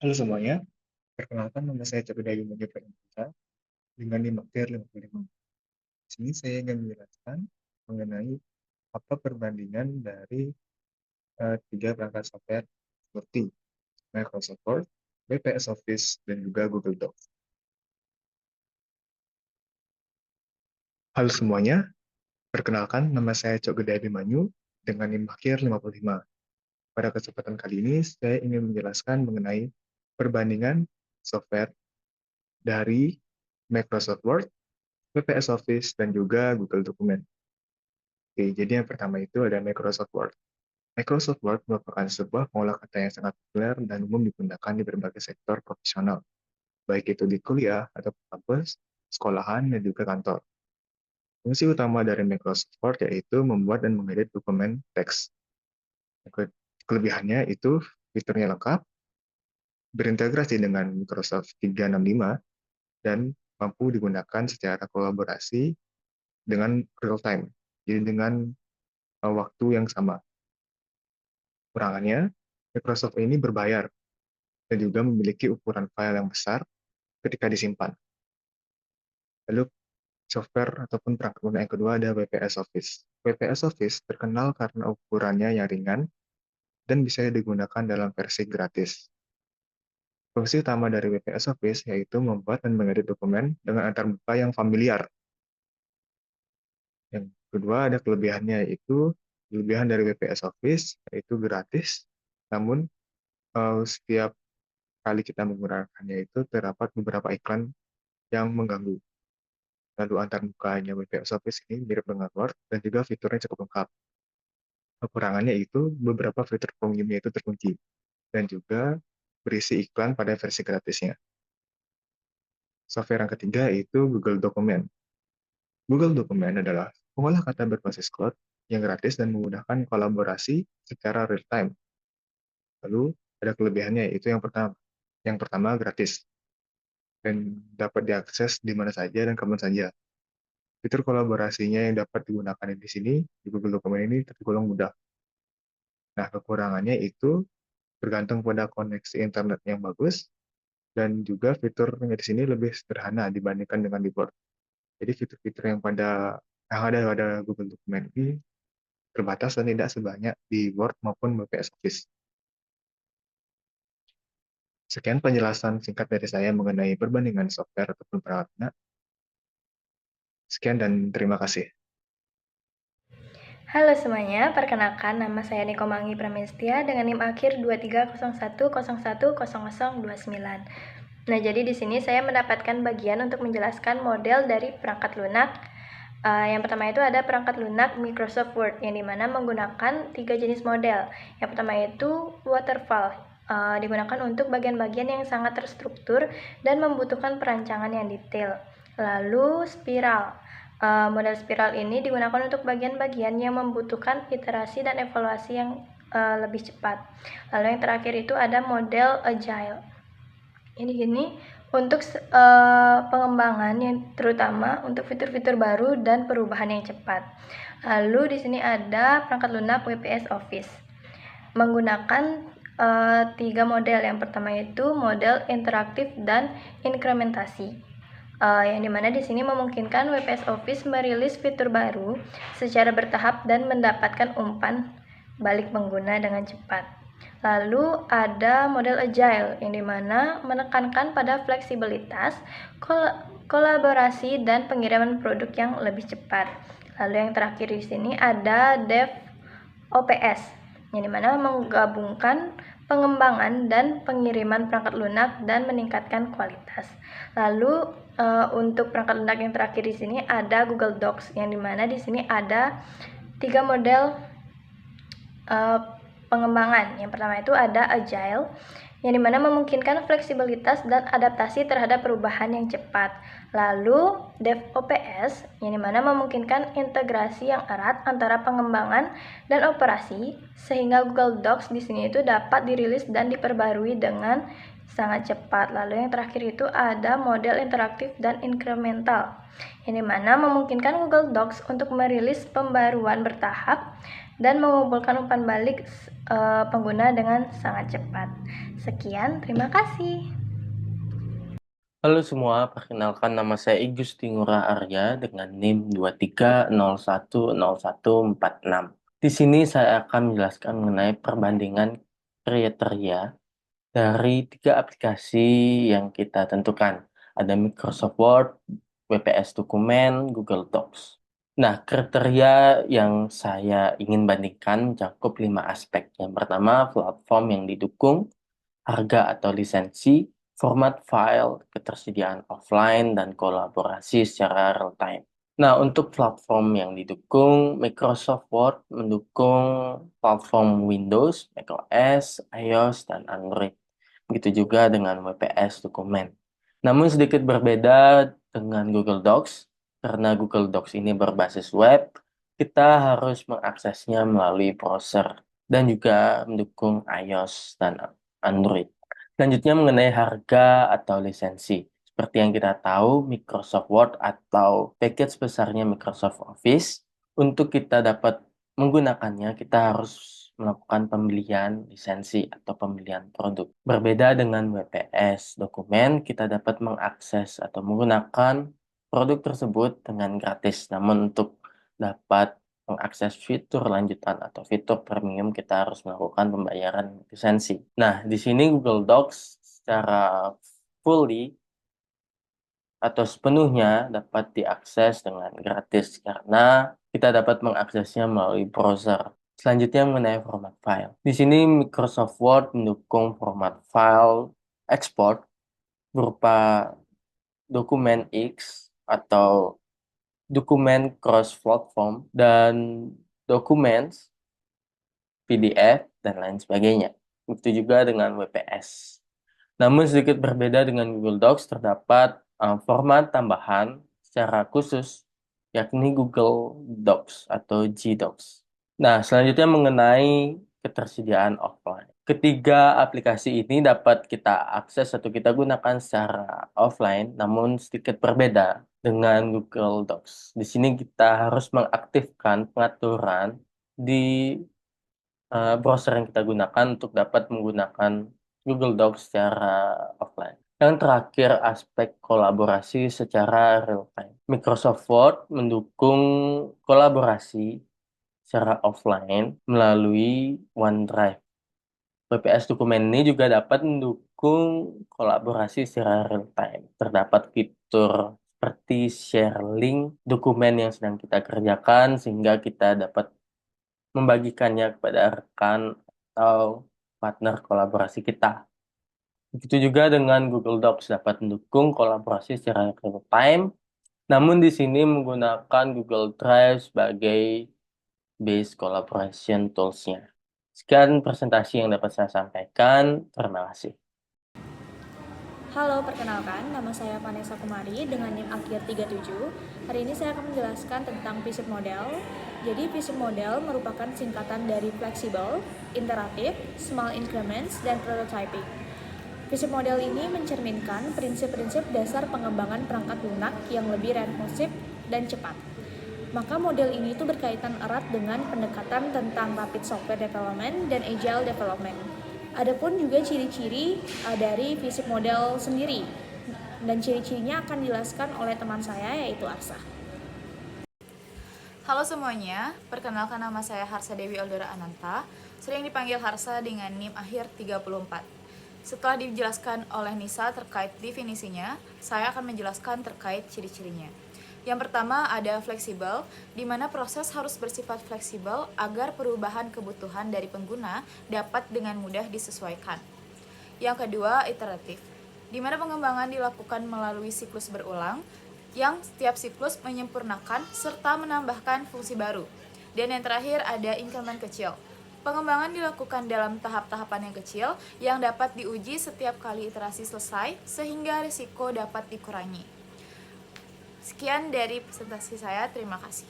Halo semuanya, perkenalkan nama saya Coki Dayu Mugi Pranata dengan NIM Aktir 55. Di sini saya ingin menjelaskan mengenai apa perbandingan dari tiga perangkat software seperti Microsoft Word, WPS Office, dan juga Google Docs. Halo semuanya, perkenalkan nama saya Coki Dayu Manyu dengan NIM Aktir 55. Pada kesempatan kali ini, saya ingin menjelaskan mengenai perbandingan software dari Microsoft Word, WPS Office, dan juga Google Document. Oke, jadi yang pertama itu ada Microsoft Word. Microsoft Word merupakan sebuah pengolah kata yang sangat populer dan umum digunakan di berbagai sektor profesional, baik itu di kuliah atau kampus, sekolahan, dan juga kantor. Fungsi utama dari Microsoft Word yaitu membuat dan mengedit dokumen teks. Kelebihannya itu fiturnya lengkap, berintegrasi dengan Microsoft 365, dan mampu digunakan secara kolaborasi dengan real time, jadi dengan waktu yang sama. Kurangannya, Microsoft ini berbayar dan juga memiliki ukuran file yang besar ketika disimpan. Lalu software ataupun perangkat lunak yang kedua ada WPS Office. WPS Office terkenal karena ukurannya yang ringan dan bisa digunakan dalam versi gratis. Fungsi utama dari WPS Office yaitu membuat dan mengedit dokumen dengan antarmuka yang familiar. Yang kedua ada kelebihannya yaitu kelebihan dari WPS Office yaitu gratis, namun setiap kali kita menggunakannya itu terdapat beberapa iklan yang mengganggu. Lalu antarmukanya WPS Office ini mirip dengan Word dan juga fiturnya cukup lengkap. Kekurangannya itu beberapa fitur premiumnya itu terkunci dan juga berisi iklan pada versi gratisnya. Software yang ketiga itu Google Document. Google Document adalah pengolah kata berbasis cloud yang gratis dan memudahkan kolaborasi secara real time. Lalu ada kelebihannya yaitu yang pertama gratis dan dapat diakses di mana saja dan kapan saja. Fitur kolaborasinya yang dapat digunakan di sini di Google Document ini tergolong mudah. Nah, kekurangannya itu bergantung pada koneksi internet yang bagus dan juga fiturnya di sini lebih sederhana dibandingkan dengan di Word. Jadi fitur-fitur yang ada pada Google Document ini terbatas dan tidak sebanyak di Word maupun WPS Office. Sekian penjelasan singkat dari saya mengenai perbandingan software ataupun peralatan. Sekian dan terima kasih. Halo semuanya, perkenalkan nama saya Niko Mangi Pramestia dengan NIM akhir 2301010029. Nah, jadi di sini saya mendapatkan bagian untuk menjelaskan model dari perangkat lunak. Yang pertama itu ada perangkat lunak Microsoft Word yang dimana menggunakan 3 jenis model. Yang pertama itu waterfall, digunakan untuk bagian-bagian yang sangat terstruktur dan membutuhkan perancangan yang detail. Lalu spiral. Model spiral ini digunakan untuk bagian-bagian yang membutuhkan iterasi dan evaluasi yang lebih cepat. Lalu yang terakhir itu ada model agile. Ini untuk pengembangan yang terutama untuk fitur-fitur baru dan perubahan yang cepat. Lalu di sini ada perangkat lunak WPS Office menggunakan 3 model. Yang pertama itu model interaktif dan inkrementasi. Yang dimana di sini memungkinkan WPS Office merilis fitur baru secara bertahap dan mendapatkan umpan balik pengguna dengan cepat. Lalu ada model agile yang dimana menekankan pada fleksibilitas, kolaborasi dan pengiriman produk yang lebih cepat. Lalu yang terakhir di sini ada DevOps yang dimana menggabungkan pengembangan dan pengiriman perangkat lunak dan meningkatkan kualitas. Lalu untuk perangkat lunak yang terakhir di sini ada Google Docs yang dimana di sini ada 3 model pengembangan. Yang pertama itu ada Agile yang dimana memungkinkan fleksibilitas dan adaptasi terhadap perubahan yang cepat. Lalu DevOps yang dimana memungkinkan integrasi yang erat antara pengembangan dan operasi sehingga Google Docs di sini itu dapat dirilis dan diperbarui dengan sangat cepat. Lalu yang terakhir itu ada model interaktif dan incremental yang dimana memungkinkan Google Docs untuk merilis pembaruan bertahap dan mengumpulkan umpan balik pengguna dengan sangat cepat. Sekian, terima kasih. Halo semua, perkenalkan nama saya Igusti Ngurah Arya dengan NIM 23010146. Di sini saya akan menjelaskan mengenai perbandingan kriteria dari 3 aplikasi yang kita tentukan. Ada Microsoft Word, WPS Dokumen, Google Docs. Nah, kriteria yang saya ingin bandingkan mencakup 5 aspek. Yang pertama, platform yang didukung, harga atau lisensi, format file, ketersediaan offline, dan kolaborasi secara real-time. Nah, untuk platform yang didukung, Microsoft Word mendukung platform Windows, macOS, iOS, dan Android. Begitu juga dengan WPS Dokumen. Namun sedikit berbeda dengan Google Docs, karena Google Docs ini berbasis web, kita harus mengaksesnya melalui browser dan juga mendukung iOS dan Android. Selanjutnya mengenai harga atau lisensi. Seperti yang kita tahu, Microsoft Word atau package besarnya Microsoft Office, untuk kita dapat menggunakannya, kita harus melakukan pembelian lisensi atau pembelian produk. Berbeda dengan WPS Dokumen, kita dapat mengakses atau menggunakan produk tersebut dengan gratis. Namun untuk dapat mengakses fitur lanjutan atau fitur premium, kita harus melakukan pembayaran lisensi. Nah, di sini Google Docs secara fully atau sepenuhnya dapat diakses dengan gratis karena kita dapat mengaksesnya melalui browser. Selanjutnya mengenai format file. Di sini Microsoft Word mendukung format file export berupa dokumen X atau dokumen cross-platform dan dokumen PDF dan lain sebagainya. Begitu juga dengan WPS. Namun sedikit berbeda dengan Google Docs, terdapat format tambahan secara khusus, yakni Google Docs atau G-Docs. Nah, selanjutnya mengenai ketersediaan offline. Ketiga aplikasi ini dapat kita akses atau kita gunakan secara offline, namun sedikit berbeda dengan Google Docs. Di sini kita harus mengaktifkan pengaturan di browser yang kita gunakan untuk dapat menggunakan Google Docs secara offline. Yang terakhir, aspek kolaborasi secara real-time. Microsoft Word mendukung kolaborasi secara offline melalui OneDrive. WPS Dokumen ini juga dapat mendukung kolaborasi secara real-time. Terdapat fitur seperti share link dokumen yang sedang kita kerjakan sehingga kita dapat membagikannya kepada rekan atau partner kolaborasi kita. Begitu juga dengan Google Docs dapat mendukung kolaborasi secara real-time, namun di sini menggunakan Google Drive sebagai base collaboration tools-nya. Sekian presentasi yang dapat saya sampaikan. Terima kasih. Halo, perkenalkan, nama saya Vanessa Kumari dengan NIM akhir 37. Hari ini saya akan menjelaskan tentang FISIP model. Jadi FISIP model merupakan singkatan dari Flexible, Iterative, Small Increments, dan Prototyping. FISIP model ini mencerminkan prinsip-prinsip dasar pengembangan perangkat lunak yang lebih responsif dan cepat. Maka model ini itu berkaitan erat dengan pendekatan tentang rapid software development dan agile development. Adapun juga ciri-ciri dari FISIP model sendiri, dan ciri-cirinya akan dijelaskan oleh teman saya yaitu Arsa. Halo semuanya, perkenalkan nama saya Harsa Dewi Aldora Ananta, sering dipanggil Harsa dengan NIM akhir 34. Setelah dijelaskan oleh Nisa terkait definisinya, saya akan menjelaskan terkait ciri-cirinya. Yang pertama ada fleksibel, di mana proses harus bersifat fleksibel agar perubahan kebutuhan dari pengguna dapat dengan mudah disesuaikan. Yang kedua, iteratif, di mana pengembangan dilakukan melalui siklus berulang, yang setiap siklus menyempurnakan serta menambahkan fungsi baru. Dan yang terakhir ada increment kecil. Pengembangan dilakukan dalam tahap-tahapan yang kecil yang dapat diuji setiap kali iterasi selesai sehingga risiko dapat dikurangi. Sekian dari presentasi saya, terima kasih.